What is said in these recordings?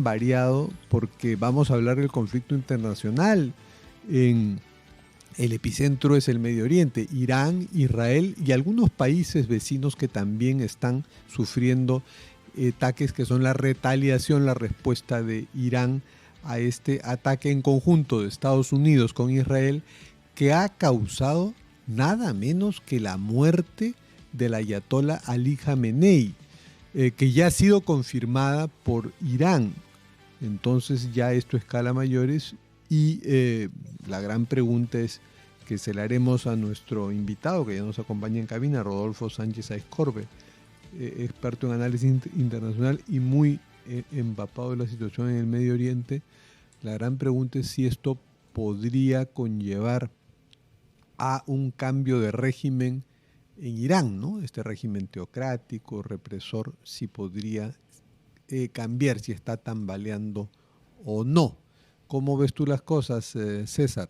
tan variado porque vamos a hablar del conflicto internacional. En el epicentro es el Medio Oriente, Irán, Israel y algunos países vecinos que también están sufriendo ataques que son la retaliación, la respuesta de Irán a este ataque en conjunto de Estados Unidos con Israel, que ha causado nada menos que la muerte del ayatolá Ali Khamenei, que ya ha sido confirmada por Irán. Entonces ya esto escala mayores y la gran pregunta es que se la haremos a nuestro invitado que ya nos acompaña en cabina, Rodolfo Sánchez Aizcorbe, experto en análisis internacional y muy empapado de la situación en el Medio Oriente. La gran pregunta es si esto podría conllevar a un cambio de régimen en Irán, ¿no? Este régimen teocrático, represor, si podría cambiar, si está tambaleando o no. ¿Cómo ves tú las cosas, César?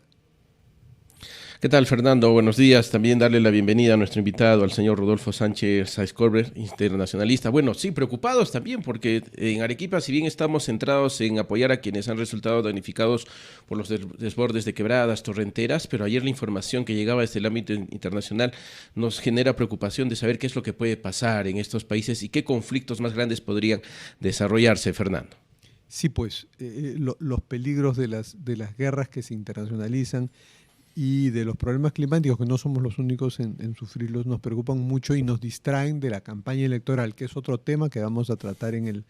¿Qué tal, Fernando? Buenos días. También darle la bienvenida a nuestro invitado, al señor Rodolfo Sánchez Aizcorbe, internacionalista. Bueno, sí, preocupados también porque en Arequipa, si bien estamos centrados en apoyar a quienes han resultado damnificados por los desbordes de quebradas, torrenteras, pero ayer la información que llegaba desde el ámbito internacional nos genera preocupación de saber qué es lo que puede pasar en estos países y qué conflictos más grandes podrían desarrollarse, Fernando. Sí, pues los peligros de las guerras que se internacionalizan y de los problemas climáticos, que no somos los únicos en sufrirlos, nos preocupan mucho y nos distraen de la campaña electoral, que es otro tema que vamos a tratar en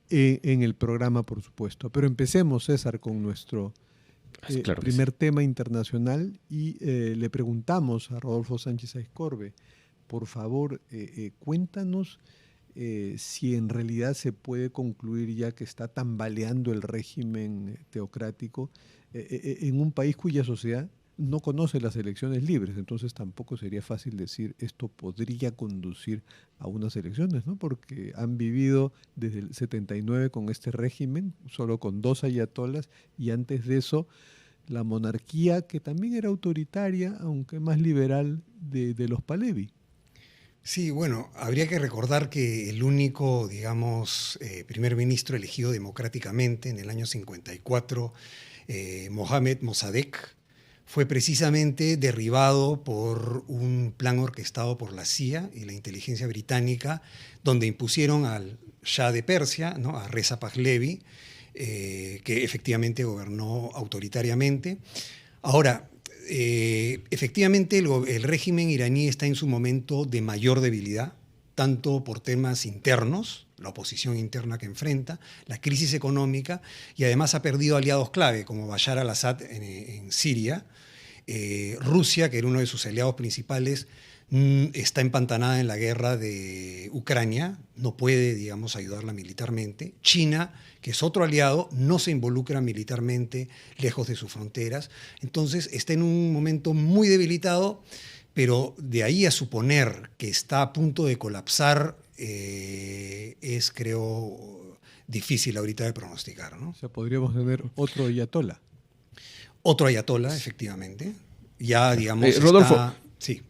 el programa, por supuesto. Pero empecemos, César, con nuestro Claro primer tema internacional y le preguntamos a Rodolfo Sánchez Aizcorbe, por favor, cuéntanos si en realidad se puede concluir ya que está tambaleando el régimen teocrático en un país cuya sociedad no conoce las elecciones libres, entonces tampoco sería fácil decir esto podría conducir a unas elecciones, ¿no? Porque han vivido desde el 79 con este régimen, solo con 2 ayatolas, y antes de eso la monarquía, que también era autoritaria, aunque más liberal, de los Pahlavi. Sí, bueno, habría que recordar que el único, digamos, primer ministro elegido democráticamente en el año 54, Mohamed Mossadegh, fue precisamente derribado por un plan orquestado por la CIA y la inteligencia británica, donde impusieron al Shah de Persia, ¿no?, a Reza Pahlavi, que efectivamente gobernó autoritariamente. Ahora, efectivamente el régimen iraní está en su momento de mayor debilidad, tanto por temas internos, la oposición interna que enfrenta, la crisis económica, y además ha perdido aliados clave como Bashar al-Assad en Siria. Rusia, que era uno de sus aliados principales, está empantanada en la guerra de Ucrania, no puede, digamos, ayudarla militarmente. China, que es otro aliado, no se involucra militarmente lejos de sus fronteras. Entonces está en un momento muy debilitado, pero de ahí a suponer que está a punto de colapsar es, creo, difícil ahorita de pronosticar, ¿no? O sea, podríamos tener otro ayatolá. Otro ayatolá, efectivamente. Ya, digamos, Rodolfo. está... Sí.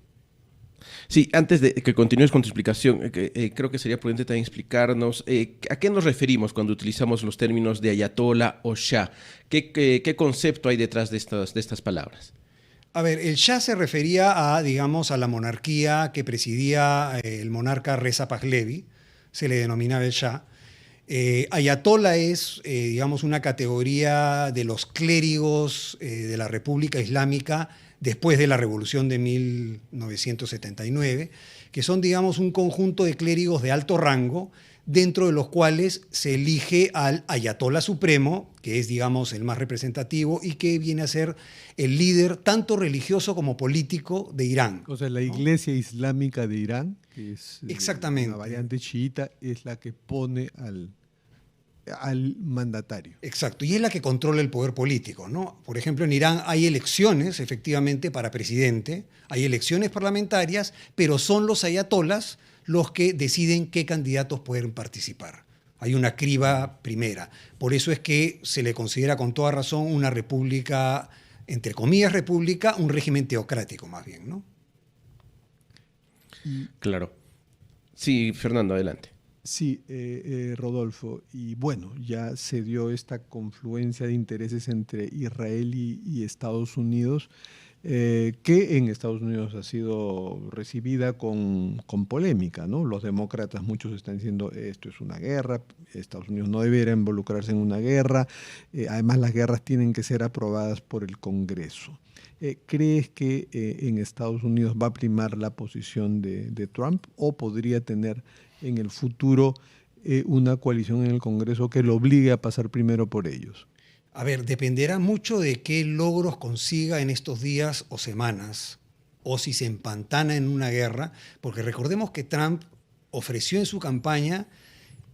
Sí, antes de que continúes con tu explicación, creo que sería prudente también explicarnos a qué nos referimos cuando utilizamos los términos de ayatollah o shah. ¿Qué concepto hay detrás de estas palabras? A ver, el Shah se refería a, digamos, a la monarquía que presidía el monarca Reza Pahlavi, se le denominaba el Shah. Ayatollah es, digamos, una categoría de los clérigos de la República Islámica después de la Revolución de 1979, que son, digamos, un conjunto de clérigos de alto rango, dentro de los cuales se elige al ayatollah supremo, que es, digamos, el más representativo y que viene a ser el líder tanto religioso como político de Irán. O sea, la Iglesia Islámica de Irán, que es exactamente una variante chiita, es la que pone al mandatario. Exacto, y es la que controla el poder político, ¿no? Por ejemplo, en Irán hay elecciones, efectivamente, para presidente, hay elecciones parlamentarias, pero son los ayatolas los que deciden qué candidatos pueden participar. Hay una criba primera. Por eso es que se le considera con toda razón una república, entre comillas república, un régimen teocrático más bien, ¿no? Claro. Sí, Fernando, adelante. Sí, Rodolfo, y bueno, ya se dio esta confluencia de intereses entre Israel y Estados Unidos, que en Estados Unidos ha sido recibida con polémica, ¿no? Los demócratas, muchos están diciendo esto es una guerra, Estados Unidos no debería involucrarse en una guerra, además las guerras tienen que ser aprobadas por el Congreso. ¿Crees que en Estados Unidos va a primar la posición de Trump o podría tener en el futuro una coalición en el Congreso que lo obligue a pasar primero por ellos? A ver, dependerá mucho de qué logros consiga en estos días o semanas, o si se empantana en una guerra, porque recordemos que Trump ofreció en su campaña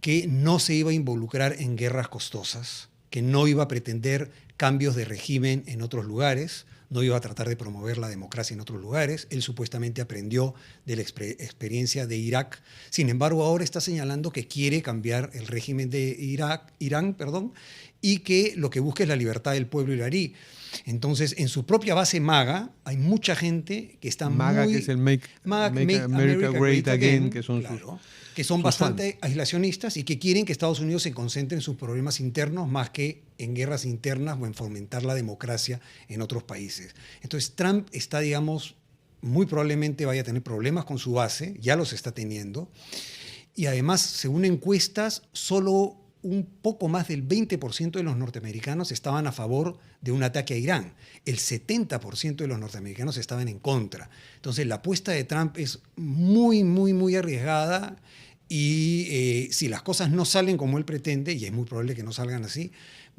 que no se iba a involucrar en guerras costosas, que no iba a pretender cambios de régimen en otros lugares, no iba a tratar de promover la democracia en otros lugares. Él supuestamente aprendió de la experiencia de Irak. Sin embargo, ahora está señalando que quiere cambiar el régimen de Irán, y que lo que busca es la libertad del pueblo iraní. Entonces, en su propia base MAGA, hay mucha gente que está MAGA, que es el Make America Great Again, que son claro, sus, que son sus bastante fans. aislacionistas y que quieren que Estados Unidos se concentre en sus problemas internos más que en guerras internas o en fomentar la democracia en otros países. Entonces, Trump está, digamos, muy probablemente vaya a tener problemas con su base, ya los está teniendo, y además, según encuestas, solo un poco más del 20% de los norteamericanos estaban a favor de un ataque a Irán. El 70% de los norteamericanos estaban en contra. Entonces, la apuesta de Trump es muy, muy, muy arriesgada y si las cosas no salen como él pretende, y es muy probable que no salgan así,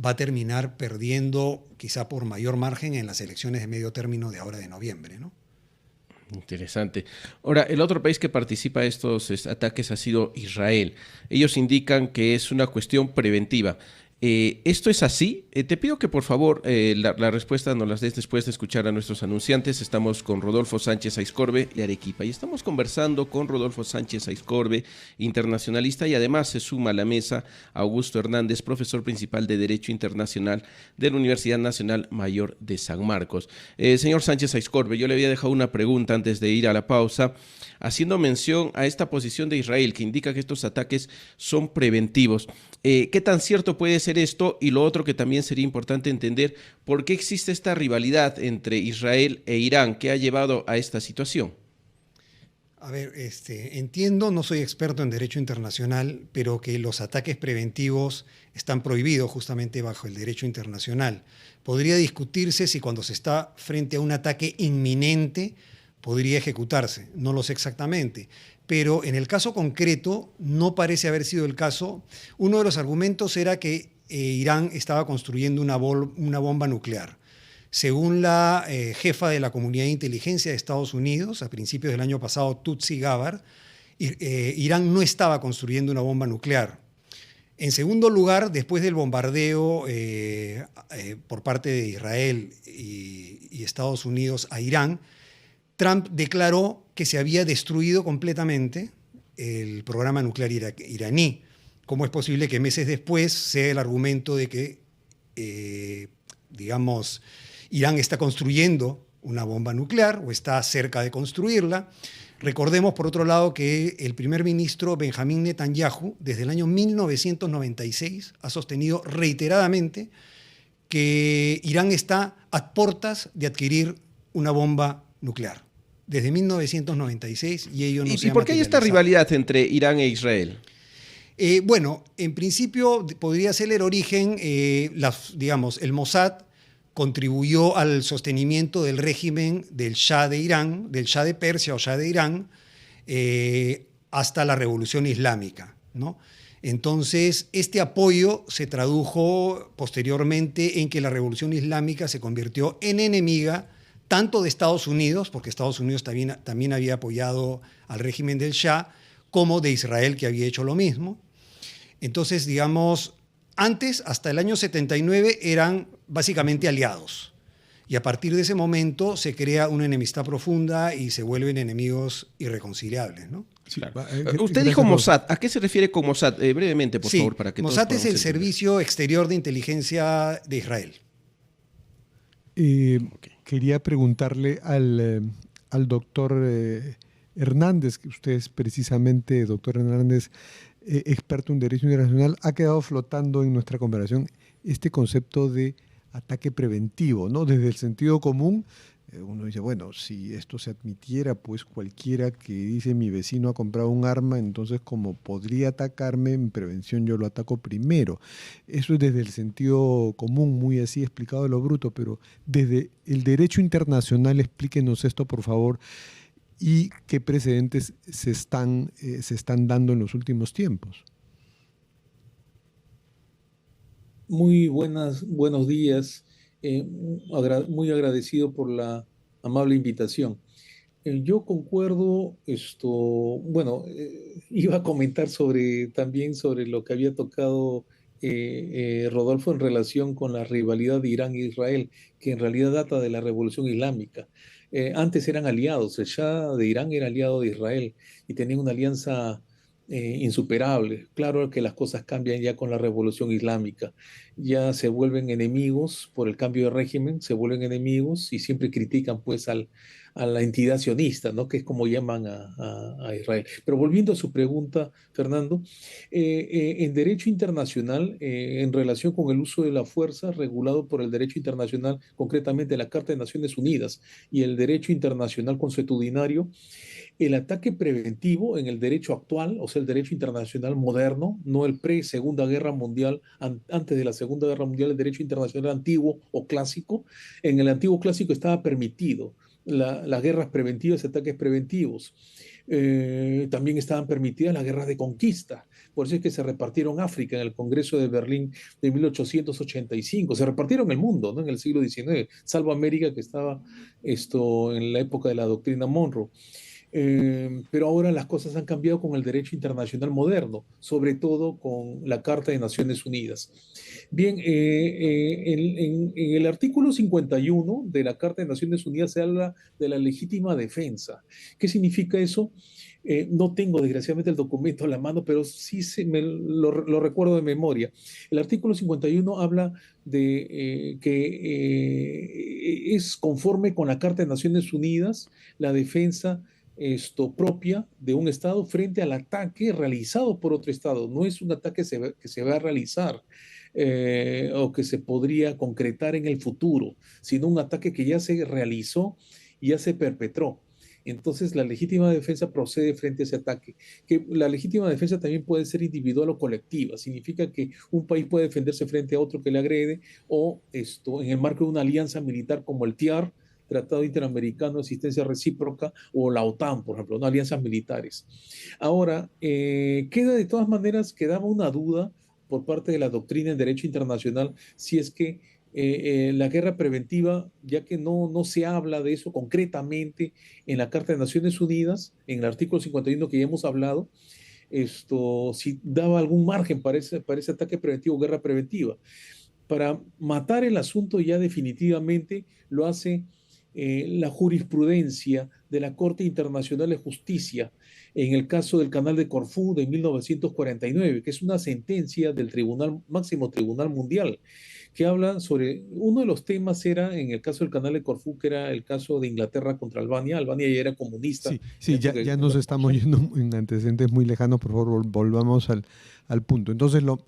va a terminar perdiendo quizá por mayor margen en las elecciones de medio término de ahora de noviembre, ¿no? Interesante. Ahora, el otro país que participa de estos ataques ha sido Israel. Ellos indican que es una cuestión preventiva. ¿Esto es así? Te pido que por favor la respuesta nos la des después de escuchar a nuestros anunciantes. Estamos con Rodolfo Sánchez Aizcorbe de Arequipa y estamos conversando con Rodolfo Sánchez Aizcorbe, internacionalista, y además se suma a la mesa Augusto Hernández, profesor principal de Derecho Internacional de la Universidad Nacional Mayor de San Marcos. Señor Sánchez Aizcorbe, yo le había dejado una pregunta antes de ir a la pausa, haciendo mención a esta posición de Israel que indica que estos ataques son preventivos. ¿Qué tan cierto puede ser esto? Y lo otro que también sería importante entender, ¿por qué existe esta rivalidad entre Israel e Irán que ha llevado a esta situación? A ver, entiendo, no soy experto en derecho internacional, pero que los ataques preventivos están prohibidos justamente bajo el derecho internacional. Podría discutirse si cuando se está frente a un ataque inminente podría ejecutarse, no lo sé exactamente, pero en el caso concreto no parece haber sido el caso. Uno de los argumentos era que Irán estaba construyendo una bomba nuclear. Según la jefa de la Comunidad de Inteligencia de Estados Unidos, a principios del año pasado, Tutsi Gabbard, Irán no estaba construyendo una bomba nuclear. En segundo lugar, después del bombardeo por parte de Israel y Estados Unidos a Irán, Trump declaró que se había destruido completamente el programa nuclear iraní. ¿Cómo es posible que meses después sea el argumento de que, Irán está construyendo una bomba nuclear o está cerca de construirla? Recordemos, por otro lado, que el primer ministro Benjamín Netanyahu, desde el año 1996, ha sostenido reiteradamente que Irán está a puertas de adquirir una bomba nuclear. Desde 1996 y ello no se ha materializado. ¿Y por qué hay esta rivalidad entre Irán e Israel? Bueno, en principio podría ser el origen, el Mossad contribuyó al sostenimiento del régimen del Shah de Irán, del Shah de Persia o Shah de Irán, hasta la Revolución Islámica, ¿no? Entonces, este apoyo se tradujo posteriormente en que la Revolución Islámica se convirtió en enemiga tanto de Estados Unidos, porque Estados Unidos también había apoyado al régimen del Shah, como de Israel, que había hecho lo mismo. Entonces, digamos, antes, hasta el año 79, eran básicamente aliados. Y a partir de ese momento se crea una enemistad profunda y se vuelven enemigos irreconciliables, ¿no? Sí, claro. Usted dijo Mossad. ¿A qué se refiere con Mossad? Brevemente, por favor, para que todos Mossad es el entender. Servicio Exterior de Inteligencia de Israel. Quería preguntarle al doctor Hernández, que usted es precisamente, doctor Hernández, experto en derecho internacional, ha quedado flotando en nuestra conversación este concepto de ataque preventivo, ¿no? Desde el sentido común, uno dice, bueno, si esto se admitiera, pues cualquiera que dice mi vecino ha comprado un arma, entonces como podría atacarme, en prevención yo lo ataco primero. Eso es desde el sentido común, muy así explicado de lo bruto, pero desde el derecho internacional, explíquenos esto, por favor, y qué precedentes se están dando en los últimos tiempos. Muy buenos días. Muy agradecido por la amable invitación. Yo concuerdo, iba a comentar también sobre lo que había tocado Rodolfo en relación con la rivalidad de Irán e Israel, que en realidad data de la Revolución Islámica. Antes eran aliados, el Shah de Irán era aliado de Israel y tenían una alianza insuperable. Claro que las cosas cambian ya con la Revolución Islámica, ya se vuelven enemigos por el cambio de régimen, se vuelven enemigos y siempre critican pues a la entidad sionista, ¿no? Que es como llaman a Israel. Pero volviendo a su pregunta, Fernando, en derecho internacional, en relación con el uso de la fuerza regulado por el derecho internacional, concretamente la Carta de Naciones Unidas y el derecho internacional consuetudinario, el ataque preventivo en el derecho actual, o sea, el derecho internacional moderno, no el pre-Segunda Guerra Mundial, antes de la Segunda Guerra Mundial, el derecho internacional antiguo o clásico, en el antiguo clásico estaba permitido las guerras preventivas, ataques preventivos. También estaban permitidas las guerras de conquista. Por eso es que se repartieron África en el Congreso de Berlín de 1885. Se repartieron el mundo, ¿no? En el siglo XIX, salvo América, que estaba en la época de la doctrina Monroe. Pero ahora las cosas han cambiado con el derecho internacional moderno, sobre todo con la Carta de Naciones Unidas. Bien, en el artículo 51 de la Carta de Naciones Unidas se habla de la legítima defensa. ¿Qué significa eso? No tengo desgraciadamente el documento a la mano, pero sí lo recuerdo de memoria. El artículo 51 habla de que es conforme con la Carta de Naciones Unidas la defensa propia de un Estado frente al ataque realizado por otro Estado. No es un ataque que se va a realizar o que se podría concretar en el futuro, sino un ataque que ya se realizó y ya se perpetró. Entonces, la legítima defensa procede frente a ese ataque. Que la legítima defensa también puede ser individual o colectiva. Significa que un país puede defenderse frente a otro que le agrede o en el marco de una alianza militar como el TIAR, Tratado Interamericano de Asistencia Recíproca, o la OTAN, por ejemplo, ¿no? Alianzas militares. Ahora, quedaba una duda por parte de la doctrina en derecho internacional si es que la guerra preventiva, ya que no se habla de eso concretamente en la Carta de Naciones Unidas, en el artículo 51 que ya hemos hablado, si daba algún margen para ese ataque preventivo o guerra preventiva. Para matar el asunto ya definitivamente lo hace la jurisprudencia de la Corte Internacional de Justicia en el caso del Canal de Corfú de 1949, que es una sentencia del Máximo Tribunal Mundial, que habla sobre, uno de los temas era, en el caso del Canal de Corfú, que era el caso de Inglaterra contra Albania. Albania ya era comunista. Sí, sí, ya nos estamos yendo en antecedentes muy lejanos, por favor, volvamos al punto. Entonces, lo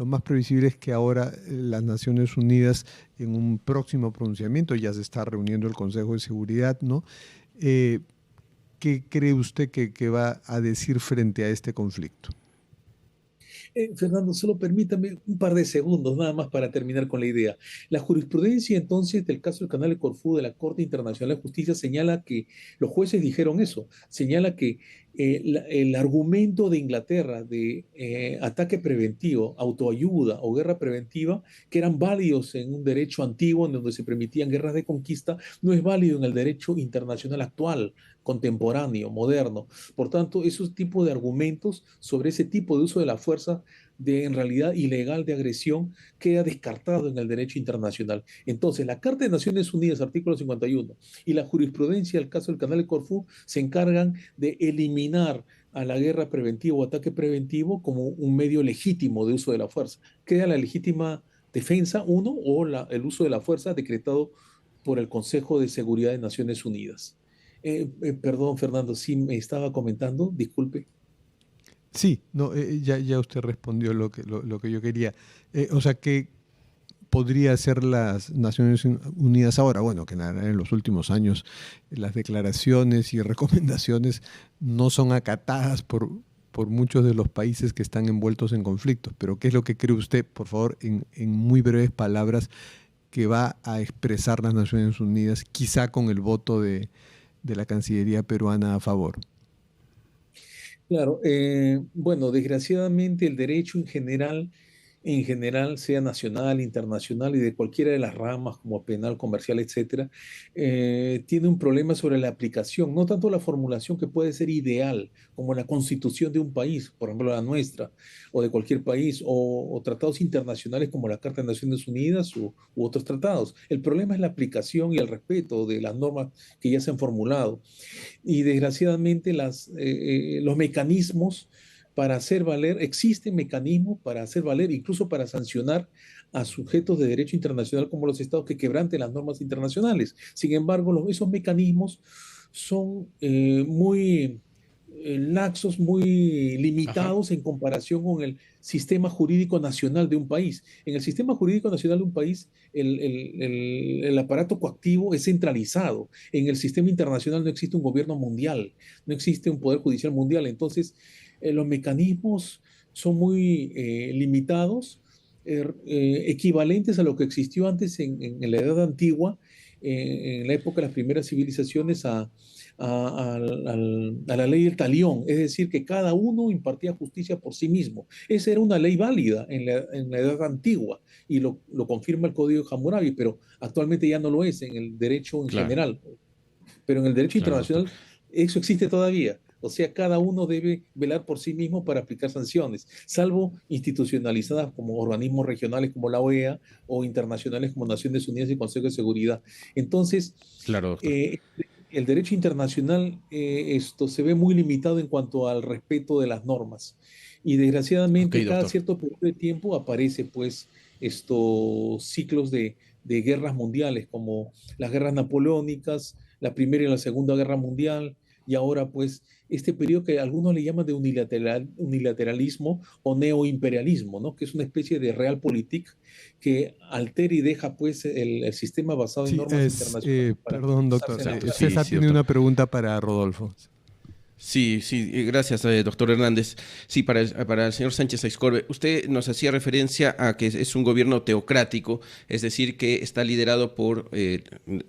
más previsible es que ahora las Naciones Unidas, en un próximo pronunciamiento, ya se está reuniendo el Consejo de Seguridad, ¿no? ¿Qué cree usted que va a decir frente a este conflicto? Fernando, solo permítame un par de segundos nada más para terminar con la idea. La jurisprudencia entonces del caso del Canal de Corfú de la Corte Internacional de Justicia señala que los jueces dijeron eso, señala que el argumento de Inglaterra de ataque preventivo, autoayuda o guerra preventiva, que eran válidos en un derecho antiguo en donde se permitían guerras de conquista, no es válido en el derecho internacional actual, contemporáneo, moderno. Por tanto, esos tipos de argumentos sobre ese tipo de uso de la fuerza en realidad ilegal de agresión queda descartado en el derecho internacional. Entonces, la Carta de Naciones Unidas, artículo 51, y la jurisprudencia del caso del Canal de Corfú se encargan de eliminar a la guerra preventiva o ataque preventivo como un medio legítimo de uso de la fuerza. Queda la legítima defensa, uno, o el uso de la fuerza decretado por el Consejo de Seguridad de Naciones Unidas. Perdón, Fernando, sí me estaba comentando, disculpe. Sí, no, ya usted respondió lo que yo quería. O sea, ¿qué podría hacer las Naciones Unidas ahora? Bueno, que en los últimos años las declaraciones y recomendaciones no son acatadas por muchos de los países que están envueltos en conflictos. Pero ¿qué es lo que cree usted, por favor, en muy breves palabras, que va a expresar las Naciones Unidas, quizá con el voto de la Cancillería peruana a favor? Claro, bueno, desgraciadamente el derecho en general, sea nacional, internacional y de cualquiera de las ramas, como penal, comercial, etcétera, tiene un problema sobre la aplicación, no tanto la formulación que puede ser ideal, como la constitución de un país, por ejemplo la nuestra, o de cualquier país, o tratados internacionales como la Carta de Naciones Unidas u otros tratados. El problema es la aplicación y el respeto de las normas que ya se han formulado. Y desgraciadamente los mecanismos para hacer valer, existen mecanismos para hacer valer, incluso para sancionar a sujetos de derecho internacional como los estados que quebranten las normas internacionales. Sin embargo, esos mecanismos son muy laxos, muy Ajá. limitados en comparación con el sistema jurídico nacional de un país. En el sistema jurídico nacional de un país, el aparato coactivo es centralizado. En el sistema internacional no existe un gobierno mundial, no existe un poder judicial mundial. Entonces, los mecanismos son muy limitados, equivalentes a lo que existió antes en la Edad Antigua, en la época de las primeras civilizaciones, a la ley del talión, es decir, que cada uno impartía justicia por sí mismo. Esa era una ley válida en la Edad Antigua y lo confirma el Código de Hammurabi, pero actualmente ya no lo es en el derecho en Claro, general. Pero en el derecho claro, doctor. internacional eso existe todavía. O sea, cada uno debe velar por sí mismo para aplicar sanciones, salvo institucionalizadas como organismos regionales como la OEA o internacionales como Naciones Unidas y Consejo de Seguridad. Entonces, Claro, doctor. eh, el derecho internacional esto se ve muy limitado en cuanto al respeto de las normas. Y Ok, desgraciadamente cada doctor. cierto periodo de tiempo aparece pues estos ciclos de guerras mundiales como las guerras napoleónicas, la Primera y la Segunda Guerra Mundial, y ahora pues este periodo que algunos le llaman de unilateralismo o neoimperialismo, ¿no? Que es una especie de realpolitik que altera y deja pues el sistema basado en Sí, normas internacionales para perdón, doctor. basarse en la Exacto, sí, César sí, tiene doctor. una pregunta para Rodolfo. Sí, sí, gracias, doctor Hernández. Sí, para el señor Sánchez Aizcorbe, usted nos hacía referencia a que es un gobierno teocrático, es decir, que está liderado por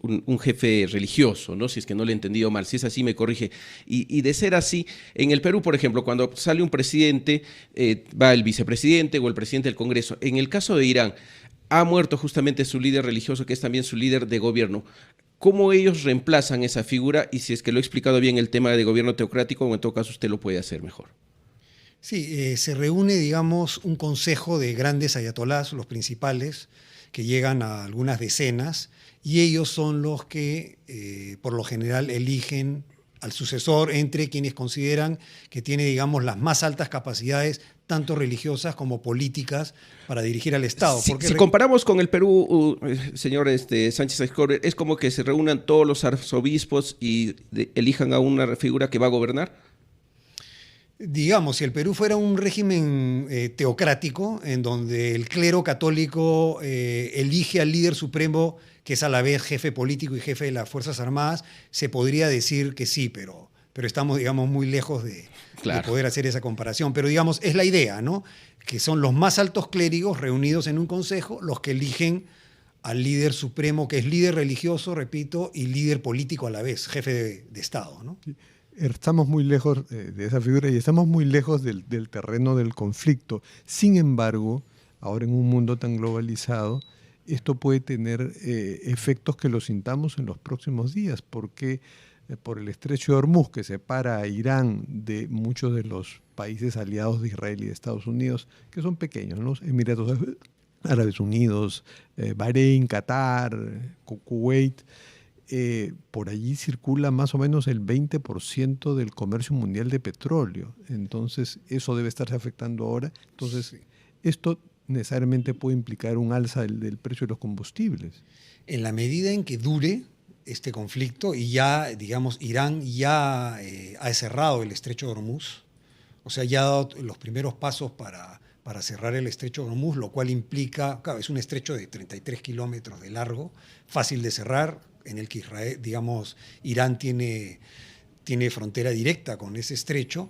un jefe religioso, ¿no? Si es que no le he entendido mal, si es así me corrige. Y de ser así, en el Perú, por ejemplo, cuando sale un presidente, va el vicepresidente o el presidente del Congreso. En el caso de Irán, ha muerto justamente su líder religioso, que es también su líder de gobierno. ¿Cómo ellos reemplazan esa figura? Y si es que lo he explicado bien el tema de gobierno teocrático, o en todo caso usted lo puede hacer mejor. Sí, se reúne, digamos, un consejo de grandes ayatolás, los principales, que llegan a algunas decenas, y ellos son los que, por lo general, eligen al sucesor entre quienes consideran que tiene, digamos, las más altas capacidades, tanto religiosas como políticas, para dirigir al Estado. Si, Porque si comparamos con el Perú, señor Sánchez Aizcorbe, es como que se reúnan todos los arzobispos y elijan a una figura que va a gobernar. digamos, si el Perú fuera un régimen teocrático, en donde el clero católico elige al líder supremo, que es a la vez jefe político y jefe de las Fuerzas Armadas, se podría decir que sí, pero estamos, digamos, muy lejos de Claro. poder hacer esa comparación. Pero, digamos, es la idea, ¿no? Que son los más altos clérigos reunidos en un consejo los que eligen al líder supremo, que es líder religioso, repito, y líder político a la vez, jefe de Estado, ¿no? Estamos muy lejos de esa figura y estamos muy lejos del terreno del conflicto. Sin embargo, ahora en un mundo tan globalizado, esto puede tener efectos que lo sintamos en los próximos días, porque por el estrecho de Hormuz, que separa a Irán de muchos de los países aliados de Israel y de Estados Unidos, que son pequeños, ¿no? Emiratos Árabes Unidos, Bahrein, Qatar, Kuwait. Por allí circula más o menos el 20% del comercio mundial de petróleo. Entonces, eso debe estarse afectando ahora. Entonces, esto necesariamente puede implicar un alza del precio de los combustibles. En la medida en que dure este conflicto y ya, digamos, Irán ya ha cerrado el estrecho de Hormuz, O sea, ya ha dado los primeros pasos para cerrar el estrecho de Hormuz, lo cual implica, claro, es un estrecho de 33 kilómetros de largo, fácil de cerrar, en el que Israel, digamos, Irán tiene frontera directa con ese estrecho,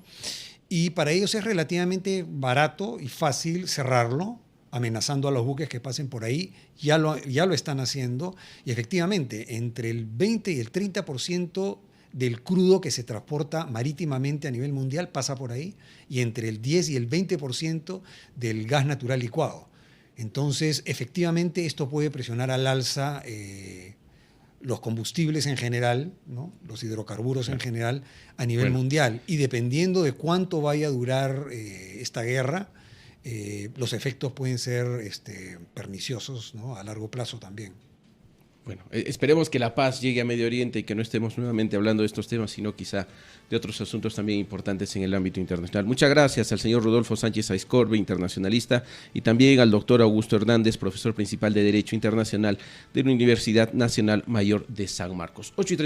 y para ellos es relativamente barato y fácil cerrarlo, amenazando a los buques que pasen por ahí. Ya lo están haciendo, y efectivamente, entre el 20 y el 30% del crudo que se transporta marítimamente a nivel mundial pasa por ahí, y entre el 10 y el 20% del gas natural licuado. Entonces, efectivamente, esto puede presionar al alza los combustibles en general, ¿no? Los hidrocarburos en general a nivel mundial. Y dependiendo de cuánto vaya a durar esta guerra, los efectos pueden ser perniciosos, ¿no? A largo plazo también. Bueno, esperemos que la paz llegue a Medio Oriente y que no estemos nuevamente hablando de estos temas, sino quizá de otros asuntos también importantes en el ámbito internacional. Muchas gracias al señor Rodolfo Sánchez Aizcorbe, internacionalista, y también al doctor Augusto Hernández, profesor principal de Derecho Internacional de la Universidad Nacional Mayor de San Marcos. 8:30.